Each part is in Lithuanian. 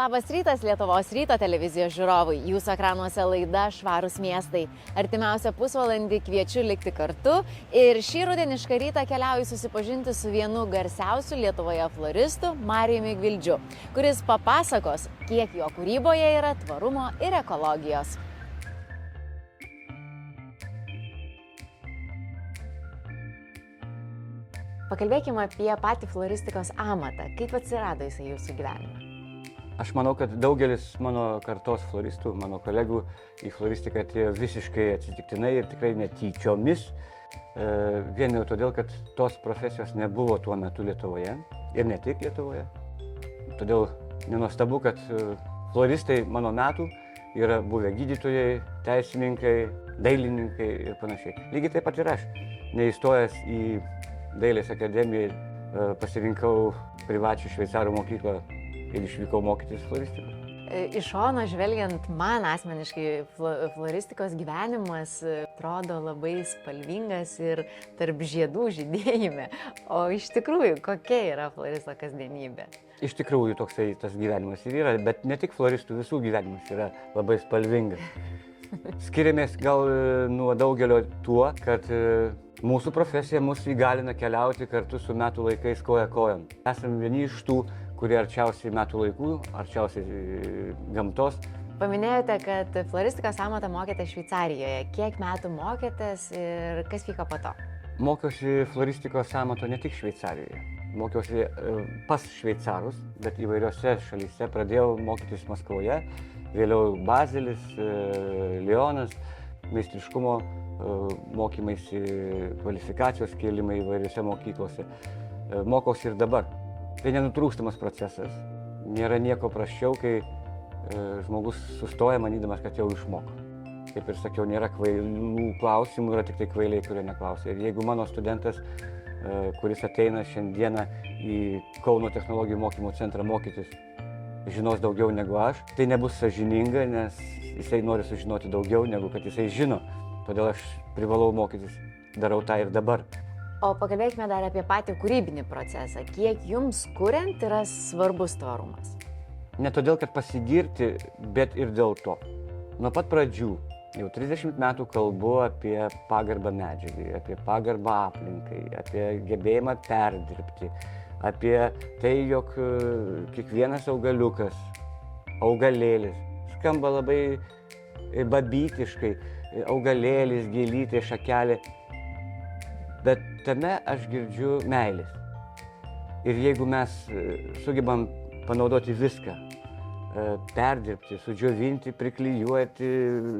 Labas rytas Lietuvos ryto televizijos žiūrovai. Jūsų ekranuose laida Švarūs miestai. Artimiausią pusvalandį kviečiu likti kartu ir šį rudenišką rytą keliauju susipažinti su vienu garsiausių Lietuvoje floristų Marijumi Gvildžiu, kuris papasakos, kiek jo kūryboje yra tvarumo ir ekologijos. Pakalbėkime apie patį floristikos amatą. Kaip atsirado jisai jūsų gyvenime? Aš manau, kad daugelis mano kartos floristų, mano kolegų į floristiką atėjo visiškai atsitiktinai ir tikrai netyčiomis. Vien jau todėl, kad tos profesijos nebuvo tuo metu Lietuvoje ir ne tik Lietuvoje. Todėl nenuostabu, kad floristai mano metų yra buvę gydytojai, teisininkai, dailininkai ir panašiai. Lygiai taip pat ir aš, neįstojęs į Dailės akademiją, pasirinkau privačią šveicarų mokyklą ir išvykau mokytis floristikos. Iš šono žvelgiant, man asmeniškai floristikos gyvenimas atrodo labai spalvingas ir tarp žiedų žydėjime. O iš tikrųjų, kokia yra floristo kasdienybė? Iš tikrųjų toksai tas gyvenimas ir yra, bet ne tik floristų, visų gyvenimas yra labai spalvingas. Skiriamės gal nuo daugelio tuo, kad mūsų profesija mus įgalina keliauti kartu su metų laikais koja kojon. Esame vieni iš tų, kurie arčiausiai metų laikų, arčiausiai gamtos. Paminėjote, kad floristikos amatą mokėte Šveicarijoje. Kiek metų mokėtės ir kas vyko po to? Mokiausi floristikos amato ne tik Šveicarijoje. Mokiausi pas šveicarus, bet įvairiose šalyse. Pradėjau mokytis Maskvoje, vėliau Bazelis, Lionas, meistriškumo mokymaisi, kvalifikacijos kėlimai įvairiose mokyklose. Mokausi ir dabar. Tai nenutrūkstamas procesas. Nėra nieko prasčiau, kai žmogus sustoja manydamas, kad jau išmoko. Kaip ir sakiau, nėra kvailų klausimų, yra tik tai kvailiai, kurie neklausia. Ir jeigu mano studentas, kuris ateina šiandieną į Kauno technologijų mokymo centrą mokytis, žinos daugiau negu aš, tai nebus sąžininga, nes jisai nori sužinoti daugiau negu kad jisai žino. Todėl aš privalau mokytis, darau tą ir dabar. O pakalbėkime dar apie patį kūrybinį procesą. Kiek jums kuriant yra svarbus tvarumas? Ne todėl, kad pasigirti, bet ir dėl to. Nuo pat pradžių, jau 30 metų kalbu apie pagarbą medžiagai, apie pagarbą aplinkai, apie gebėjimą perdirbti, apie tai, jog kiekvienas augaliukas, augalėlis, skamba labai babytiškai, augalėlis, gėlytė, šakelė, bet tame aš girdžiu meilės. Ir jeigu mes sugebam panaudoti viską, perdirbti, sudžiovinti, priklijuoti,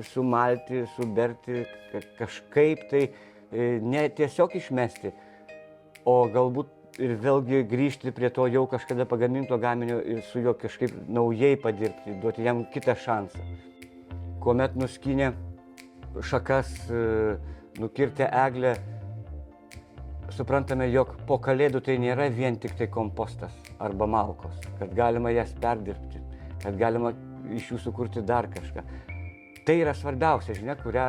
sumalti, suberti, kažkaip tai ne tiesiog išmesti, o galbūt ir vėlgi grįžti prie to jau kažkada pagaminto gaminio ir su juo kažkaip naujai padirbti, duoti jam kitą šansą. Kuomet nuskynė šakas, nukirtę eglę, suprantame, jog po kalėdų tai nėra vien tik tai kompostas arba malkos, kad galima jas perdirbti, kad galima iš jų sukurti dar kažką. Tai yra svarbiausia žinia, kurią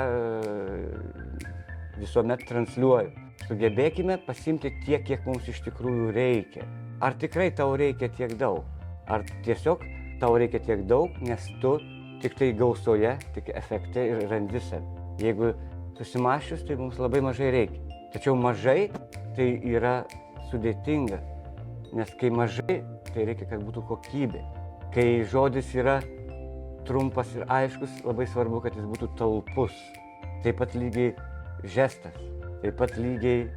visuomet transliuoju. Sugebėkime pasimti tiek, kiek mums iš tikrųjų reikia. Ar tikrai tau reikia tiek daug? Ar tiesiog tau reikia tiek daug, nes tu tik tai gausoje, tik efekte ir randi save. Jeigu susimąsčius, tai mums labai mažai reikia. Tačiau mažai tai yra sudėtinga, nes kai mažai, tai reikia, kad būtų kokybė. Kai žodis yra trumpas ir aiškus, labai svarbu, kad jis būtų talpus. Taip pat lygiai žestas, taip pat lygiai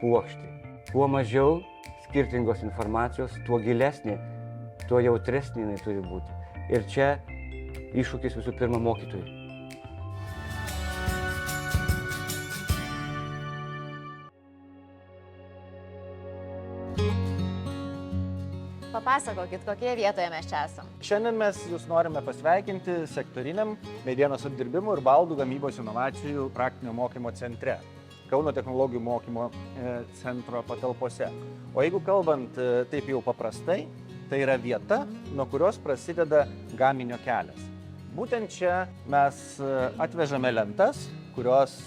puokštė. Kuo mažiau skirtingos informacijos, tuo gilesnė, tuo jautresnė jinai turi būti. Ir čia iššūkis visų pirma mokytojui. Papasakokit, kokioje vietoje mes čia esam. Šiandien mes jūs norime pasveikinti sektoriniam medienos apdirbimo ir baldų gamybos inovacijų praktinio mokymo centre, Kauno technologijų mokymo centro patalpose. O jeigu kalbant taip jau paprastai, tai yra vieta, nuo kurios prasideda gaminio kelias. Būtent čia mes atvežame lentas, kurios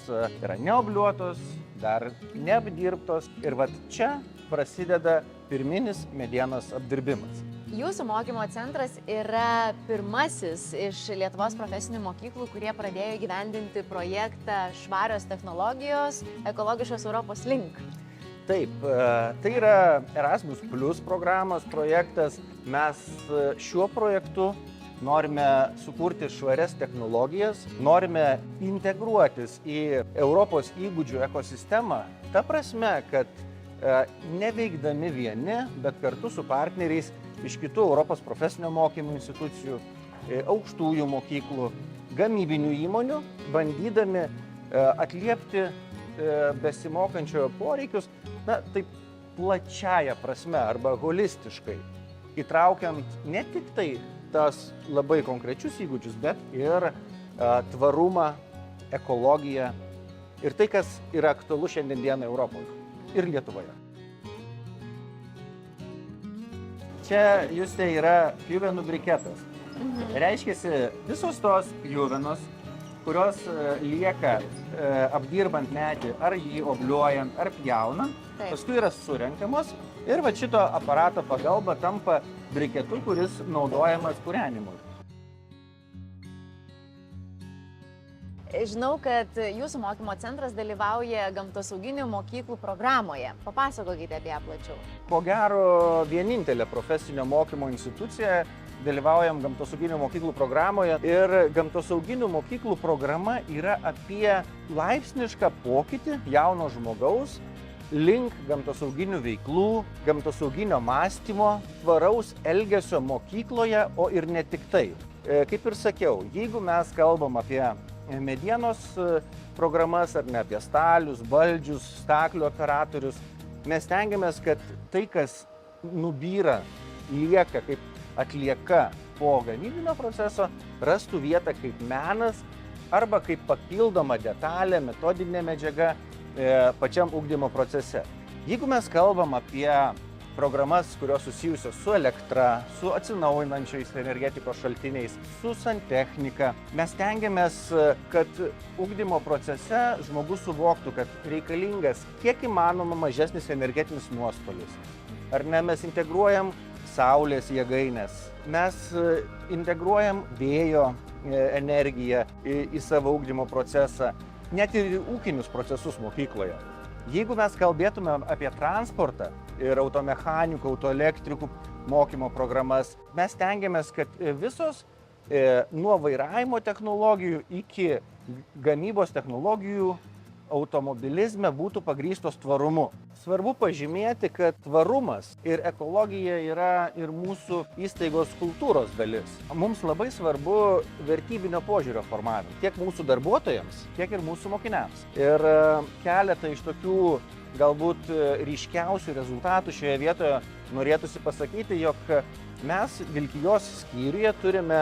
yra neobliuotos, dar neapdirbtos ir vat čia prasideda pirminis medienos apdirbimas. Jūsų mokymo centras yra pirmasis iš Lietuvos profesinių mokyklų, kurie pradėjo įgyvendinti projektą Švarios technologijos ekologiškos Europos link. Taip, tai yra Erasmus Plus programos projektas. Mes šiuo projektu norime sukurti švarias technologijas, norime integruotis į Europos įgūdžių ekosistemą. Ta prasme, kad neveikdami vieni, bet kartu su partneriais iš kitų Europos profesinio mokymo institucijų, aukštųjų mokyklų, gamybinių įmonių, bandydami atliepti besimokančiojo poreikius, taip plačiaja prasme arba holistiškai, įtraukiant ne tik tai tas labai konkrečius įgūdžius, bet ir tvarumą, ekologiją ir tai, kas yra aktualu šiandien dieną Europoje ir Lietuvoje. Čia, Juste, yra pjuvenų briketas. Reiškiasi, visos tos pjuvenos, kurios lieka apdirbant medį, ar jį obliuojant, ar pjaunant, paskui yra surenkamos ir va šito aparato pagalba tampa briketu, kuris naudojamas kūrenimui. Žinau, kad jūsų mokymo centras dalyvauja gamtosauginių mokyklų programoje. Papasakokite apie ją plačiau. Ko gero, vienintelė profesinio mokymo institucija dalyvaujam gamtosauginių mokyklų programoje. Ir gamtosauginių mokyklų programa yra apie laipsnišką pokytį jauno žmogaus link gamtosauginių veiklų, gamtosauginio mąstymo, tvaraus elgesio mokykloje, o ir ne tik tai. Kaip ir sakiau, jeigu mes kalbam apie medienos programas ar ne apie stalius, baldžius, staklių operatorius, mes stengiamės, kad tai, kas nubyra, lieka kaip atlieka po gamybinio proceso, rastų vietą kaip menas arba kaip papildoma detalė, metodinė medžiaga pačiam ugdymo procese. Jeigu mes kalbam apie programas, kurios susijusios su elektra, su atsinaujinančiais energetikos šaltiniais, su santechnika, mes stengiamės, kad ugdymo procese žmogus suvoktų, kad reikalingas kiek įmanoma mažesnis energetinis nuostolis. Ar ne, mes integruojam saulės jėgaines, mes integruojam vėjo energiją į savo ugdymo procesą, net ir ūkinius procesus mokykloje. Jeigu mes kalbėtume apie transportą ir automechanikų, autoelektrikų mokymo programas, mes stengiamės, kad visos nuo vairavimo technologijų iki gamybos technologijų automobilizme būtų pagrįstos tvarumu. Svarbu pažymėti, kad tvarumas ir ekologija yra ir mūsų įstaigos kultūros dalis. Mums labai svarbu vertybinio požiūrio formavimas tiek mūsų darbuotojams, tiek ir mūsų mokiniams. Ir keletą iš tokių galbūt ryškiausių rezultatų šioje vietoje norėtųsi pasakyti, jog mes Vilkijos skyriuje turime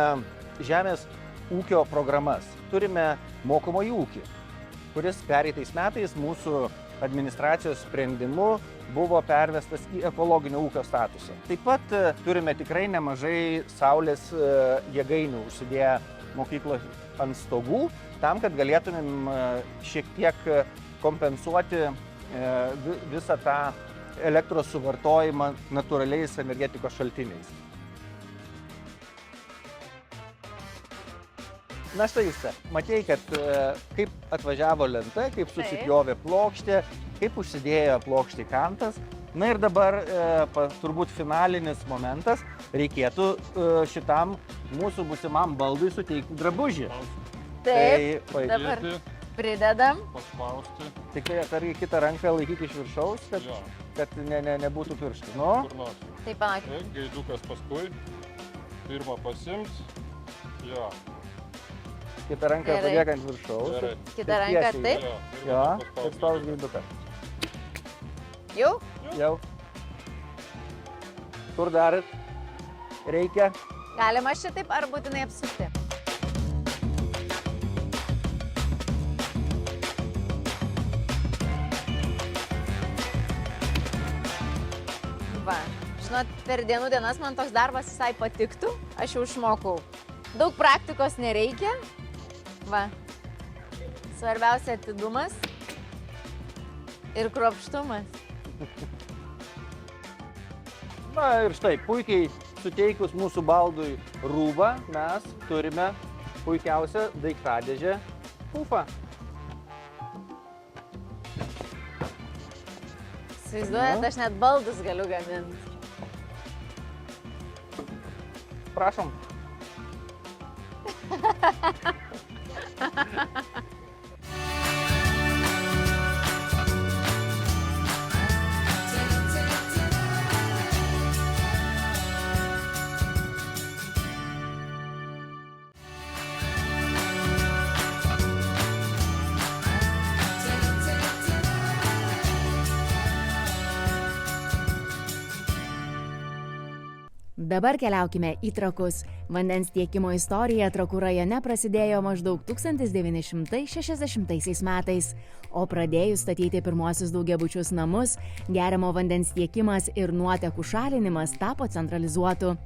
žemės ūkio programas, turime mokomąjį ūkį, kuris pereitais metais mūsų administracijos sprendimu buvo pervestas į ekologinio ūkio statusą. Taip pat turime tikrai nemažai saulės jėgainių užsidėję mokyklos ant stogų, tam, kad galėtumėm šiek tiek kompensuoti visą tą elektros suvartojimą natūraliais energetikos šaltiniais. Na štai Juste, matėjai, kad kaip atvažiavo lenta, kaip susipjovė plokštė, kaip užsidėjo plokštį kantas. Na ir dabar turbūt finalinis momentas, reikėtų šitam mūsų būsimam baldui suteikti drabužį. Taip, dabar pridedam. Paspausti. Tik tai atsargiai kitą ranką laikyti iš viršaus, kad nebūtų pirštų. Nu? Taip, panašiai. Gaidukas paskui. Pirmą pasimt. Jo. Kitą ranką paliekant viršaus. Kitą ranką taip. Jo, ir spaus gaiduką. Jau? Jau. Kur dar reikia? Galima šitaip ar būtinai apsukti? Va, žinot, per dienų dienas man toks darbas visai patiktų, aš jau išmokau. Daug praktikos nereikia. Va, svarbiausia atidumas ir kruopštumas. Na ir štai, puikiai suteikus mūsų baldui rūbą, mes turime puikiausią daiktadėžę pufą. Įsivaizduojat, aš net baldus galiu gaminti. Prašom. Dabar keliaukime į Trakus. Vandens tiekimo istorija Trakų rajone prasidėjo maždaug 1960 metais, o pradėjus statyti pirmuosius daugiabučius namus, geriamo vandens tiekimas ir nuotekų šalinimas tapo centralizuotu.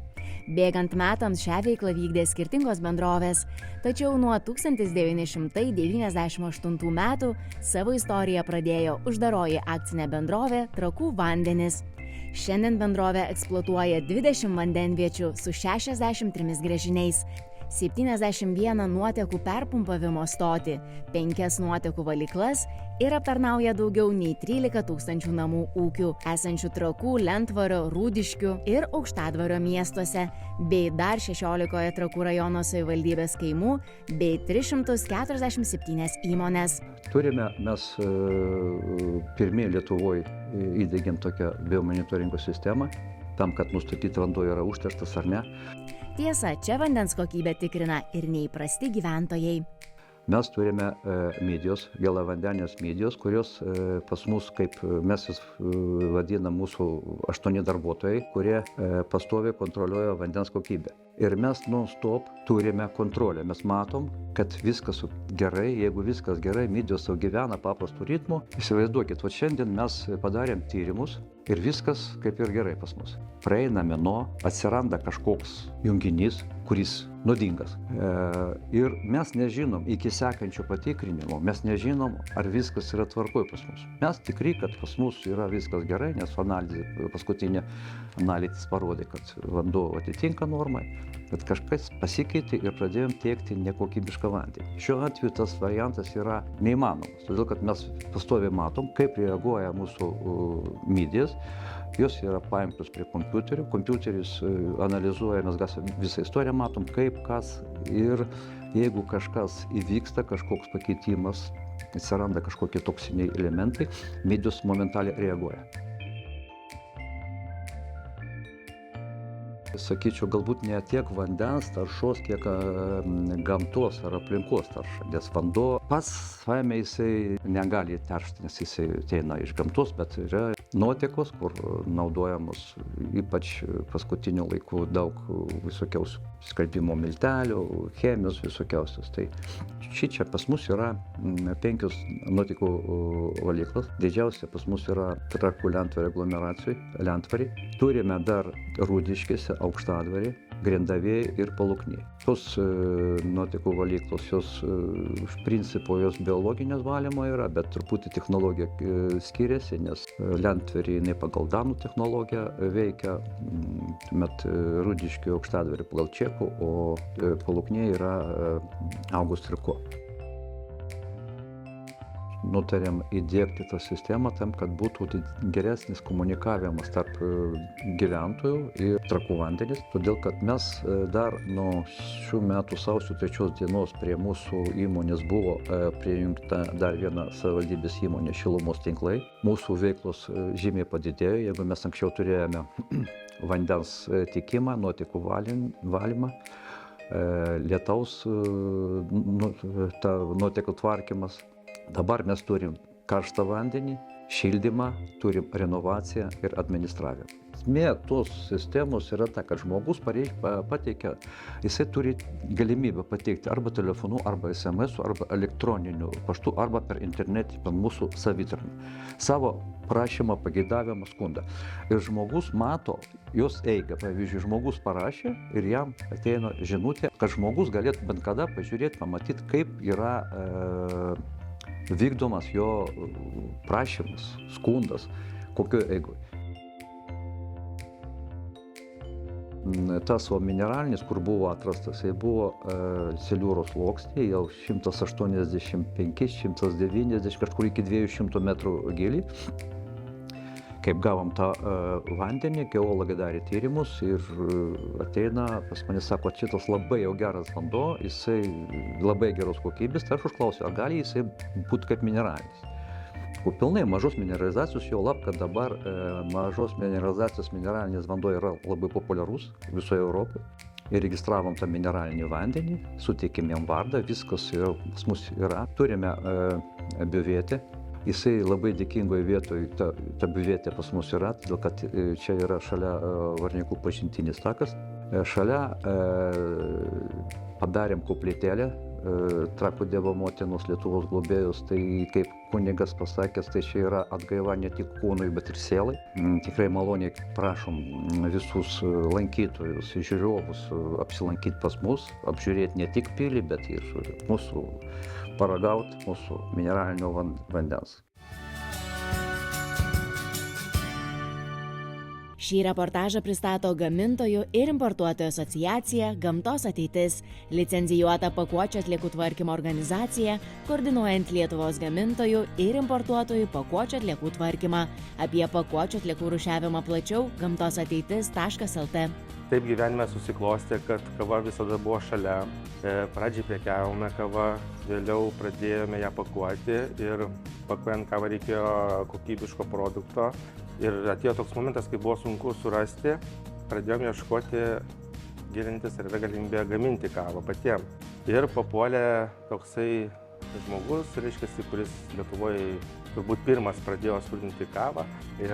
Bėgant metams šią veiklą vykdė skirtingos bendrovės, tačiau nuo 1998 metų savo istoriją pradėjo uždaroji akcinė bendrovė Trakų vandenys. Šiandien bendrovė eksploatuoja 20 vandenviečių su 63 gręžiniais, 71 nuotekų perpumpavimo stotį, 5 nuotekų valyklas ir aptarnauja daugiau nei 13 000 namų ūkių, esančių Trakų, Lentvario, Rūdiškių ir Aukštadvario miestuose, bei dar 16 Trakų rajono savivaldybės kaimų bei 347 įmonės. Turime mes pirmieji Lietuvoje įdiegėm tokią biomonitoringo sistemą, tam, kad nustatyti vanduo yra užterštas ar ne. Tiesa, čia vandens kokybę tikrina ir neįprasti gyventojai. Mes turime midijos, gėlavandenės midijos, kurios pas mus, kaip mes jas vadinam, mūsų 8 darbuotojai, kurie pastoviai kontroliuoja vandens kokybę. Ir mes non-stop turime kontrolę. Mes matom, kad viskas gerai, jeigu viskas gerai, midijos sau gyvena paprastu ritmu. Įsivaizduokit, va šiandien mes padarėm tyrimus ir viskas kaip ir gerai pas mus. Praeina mėnuo, atsiranda kažkoks junginys, kuris nuodingas. Ir mes nežinom iki sekančio patikrinimo, mes nežinom, ar viskas yra tvarkoj pas mus. Mes tikri, kad pas mus yra viskas gerai, nes paskutinė analizė parodė, kad vanduo atitinka normai, bet kažkas pasikeitė ir pradėjom tiekti nekokybišką vandenį. Šiuo atveju tas variantas yra neįmanomas, todėl kad mes pastoviai matom, kaip reaguoja mūsų midijas. Jos yra paimtos prie kompiuterių, kompiuteris analizuoja, mes visą istoriją matom, kaip, kas, ir jeigu kažkas įvyksta, kažkoks pakeitimas, atsiranda kažkokie toksiniai elementai, midijos momentaliai reaguoja. Sakyčiau, galbūt ne tiek vandens taršos, kiek gamtos ar aplinkos tarša, nes vanduo pats savaime jisai negali teršti, nes jisai ateina iš gamtos, bet yra nuotekos, kur naudojamos ypač paskutiniu laiku daug visokiausių skalbimo miltelių, chemijos visokiausios. Tai šičia pas mus yra 5 nuotekų valyklos. Didžiausia pas mus yra Trakų Lentvario aglomeracijoj, Lentvarį. Turime dar Rūdiškėse, Aukštadvarį, Grendavėj ir Paluknėj. Tos nuotekų valyklos, jos iš principo jos biologinės valymo yra, bet truputį technologija skiriasi, nes Lentvarį jinai pagal danų technologiją veikia, tuomet Rūdiškių Aukštadvarį pagal čekų, o Paluknėj yra August-Riko. Nutarėm įdiegti tą sistemą tam, kad būtų geresnis komunikavimas tarp gyventojų ir Trakų vandenys, todėl kad mes dar nuo šių metų sausio 3 dienos prie mūsų įmonės buvo prijungta dar viena savivaldybės įmonė Šilumos tinklai. Mūsų veiklos žymiai padidėjo, jeigu mes anksčiau turėjome vandens tiekimą, nuotekų valymą, lietaus nuotekų tvarkymas. Dabar mes turim karštą vandenį, šildymą, turim renovaciją ir administravimą. Esmė tos sistemos yra ta, kad žmogus pateikia, jisai turi galimybę pateikti arba telefonu, arba SMS, arba elektroniniu paštu, arba per internetį, per mūsų savitarną. Savo prašymą, pageidavimą, skundą. Ir žmogus mato jos eigą. Pavyzdžiui, žmogus parašė ir jam ateina žinutė, kad žmogus galėtų bent kada pažiūrėti, pamatyti, kaip yra vykdomas jo prašymas, skundas, kokioje eigoje. Tas mineralinis, kur buvo atrastas, tai buvo seliūros sluoksniai, jau 185-190, kažkur iki 200 metrų gilį. Kaip gavom tą vandenį, geologai darė tyrimus ir ateina pas mane, sako, šitas labai jau geras vanduo, jisai labai geros kokybės, tai aš užklausiu, ar gali jisai būti kaip mineralinis. Pilnai mažos mineralizacijos, jau lab, kad dabar mažos mineralizacijos mineralinis vanduo yra labai populiarus visoje Europoje. Ir registravom tą mineralinį vandenį, suteikėm jam vardą, viskas yra, pas mus yra. Turime biuvetę, jisai labai dėkingoje vietoje, ta biuvetė pas mus yra, todėl kad čia yra šalia Varniukų pažintinis takas. Šalia padarėm koplytėlę, Trakų Dievo motinos Lietuvos globėjos, tai kaip kunigas pasakęs, tai čia yra atgaiva ne tik kūnui, bet ir sielai. Tikrai maloniai prašom visus lankytojus, žiūrovus apsilankyti pas mus, apžiūrėti ne tik pilį, bet ir mūsų paragauti mūsų mineralinio vandens. Šį reportažą pristato Gamintojų ir importuotojų asociacija Gamtos ateitis, licencijuota pakuočių atliekų tvarkymo organizacija, koordinuojant Lietuvos gamintojų ir importuotojų pakuočių atliekų tvarkymą. Apie pakuočių atliekų rūšiavimą plačiau gamtosateitis.lt. Taip gyvenime susiklostė, kad kava visada buvo šalia. Pradžiai prekiavome kavą, vėliau pradėjome ją pakuoti ir pakuojant kavą reikėjo kokybiško produkto. Ir atėjo toks momentas, kai buvo sunku surasti, pradėjome ieškoti, gilintis, ar yra galimybė gaminti kavą patiem. Ir papuolė toksai žmogus, reiškia, kuris Lietuvoje turbūt pirmas pradėjo skrudinti kavą ir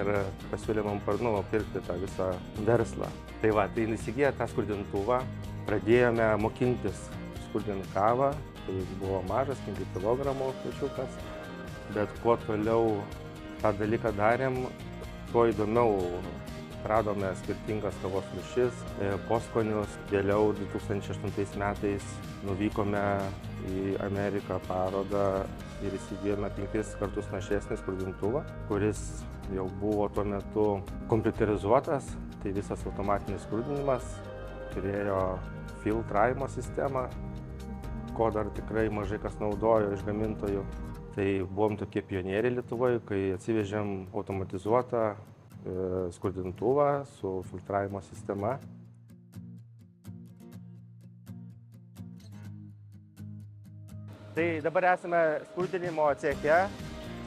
pasiūlė man pirkti tą visą verslą. Tai va, tai įsigiję tą skrudintuvą, pradėjome mokintis skrudinti kavą, tai buvo mažas, 5 kg kviečiukas, bet kuo toliau tą dalyką darėm, tuo įdomiau radome skirtingas kavos rūšis, poskonius. Vėliau 2008 metais nuvykome į Ameriką parodą ir įsigijome 5 kartus našesnį skrudintuvą, kuris jau buvo tuo metu kompiuterizuotas, tai visas automatinis skrudinimas, turėjo filtravimo sistemą, ko dar tikrai mažai kas naudojo iš gamintojų. Tai buvom tokie pionieriai Lietuvoje, kai atsivežėm automatizuotą skrudintuvą su filtravimo sistema. Tai dabar esame skrudinimo ceche.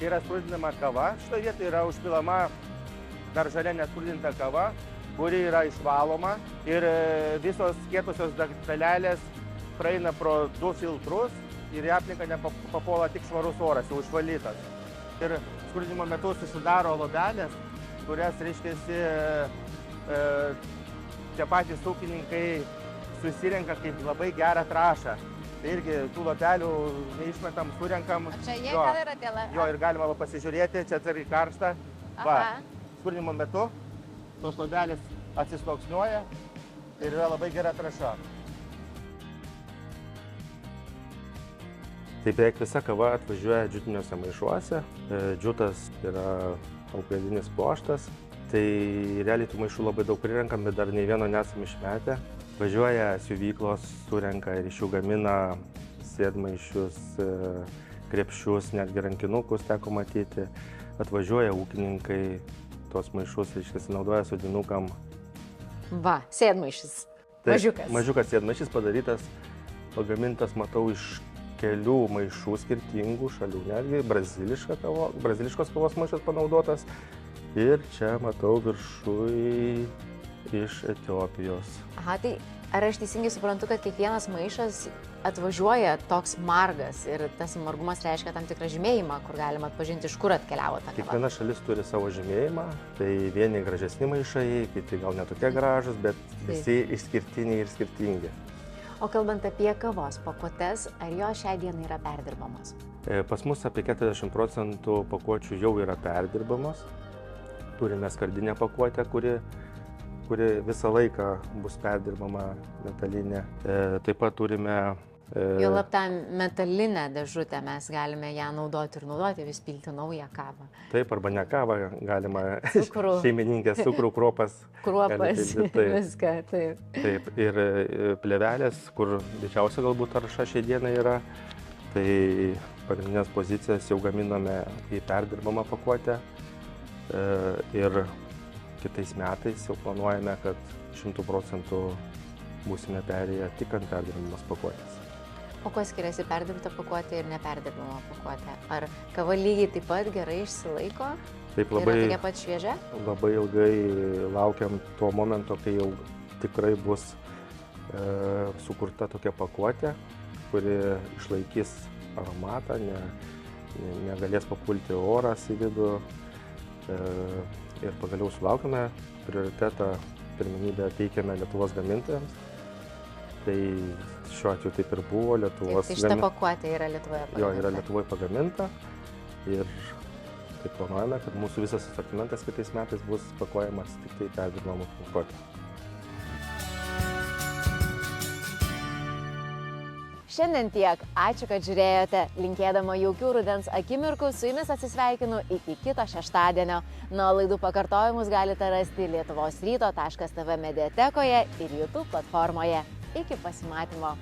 Čia yra skrudinama kava. Šitoje vietoje yra užpilama dar žalia neskrudinta kava, kuri yra išvaloma ir visos kietosios dalelės praeina pro 2 filtrus. Ir į aplinką nepapuola tik švarus oras, jau išvalytas. Ir skrudinimo metu susidaro lobelės, kurias, reiškiasi, tie patys ūkininkai susirenka kaip labai gerą trąšą. Tai irgi tų lobelių neišmetam, surenkam. Čia jie gal yra tie lobeliai? Jo, ir galima pasižiūrėti, čia tai karšta. Va, skrudinimo metu tos lobelės atsisluoksniuoja ir yra labai gera trąša. Tai beveik visa kava atvažiuoja džiutiniuose maišuose. Džiutas yra auklėdinis pluoštas. Tai realiai tų maišų labai daug prirenkam, bet dar nei vieno nesam išmetę. Važiuoja siuvyklos, surenka ir iš jų gamina sėdmaišius, krepšius, netgi rankinukus teko matyti. Atvažiuoja ūkininkai, tos maišus, reiškia, naudoja sodinukam. Va, sėdmaišis. Mažiukas. Mažiukas sėdmaišis padarytas, pagamintas, matau, iš kelių maišų skirtingų šalių, netgi braziliškos kavos maišas panaudotas. Ir čia matau viršui iš Etiopijos. Aha, tai ar aš teisingai suprantu, kad kiekvienas maišas atvažiuoja toks margas ir tas margumas reiškia tam tikrą žymėjimą, kur galima atpažinti, iš kur atkeliavo ta kava? Kiekviena šalis turi savo žymėjimą, tai vieni gražesni maišai, kiti gal netokie gražus, bet visi išskirtiniai ir skirtingi. O kalbant apie kavos pakuotes, ar jos šiai dienai yra perdirbamos? Pas mus apie 40% pakuočių jau yra perdirbamos. Turime skardinę pakuotę, kuri visą laiką bus perdirbama metalinė. Taip pat turime Juolab tą metalinę dėžutę mes galime ją naudoti ir naudoti, vis pilti naują kavą. Taip, arba ne kavą, galima Cukrų. šeimininkės cukrų, kruopas. Kruopas, gali pildyti, taip. viską, taip. Taip, ir plėvelės, kur didžiausia galbūt tarša šiai dienai yra, tai pagrindinės pozicijas jau gaminame į perdirbamą pakuotę ir kitais metais jau planuojame, kad 100% būsime perėję tik ant perdirbamos pakuotės. O kuo skiriasi perdirbta pakuotė ir neperdirbama pakuotė? Ar kava lygiai taip pat gerai išsilaiko? Taip, Yra tokia pat šviežia? labai ilgai laukiam to momento, kai jau tikrai bus sukurta tokia pakuotė, kuri išlaikys aromatą, negalės papulti oras į vidų. Ir pagaliau sulaukime, prioritetą, pirmenybę teikiame Lietuvos gamintojams. Tai šiuo atveju taip ir buvo Lietuvos. Tai šita pakuotė yra Lietuvoje pagaminta? Jo, yra Lietuvoje pagaminta ir taip planuojame, kad mūsų visas asortimentas kitais metais bus pakuojamas tik tai perdirbamų pakuotė. Šiandien tiek. Ačiū, kad žiūrėjote. Linkėdama jaukių rudens akimirkų, su jumis atsisveikinu iki kito šeštadienio. Na, laidų pakartojimus galite rasti lietuvosryto.tv mediatekoje ir YouTube platformoje. Iki pasimatymo.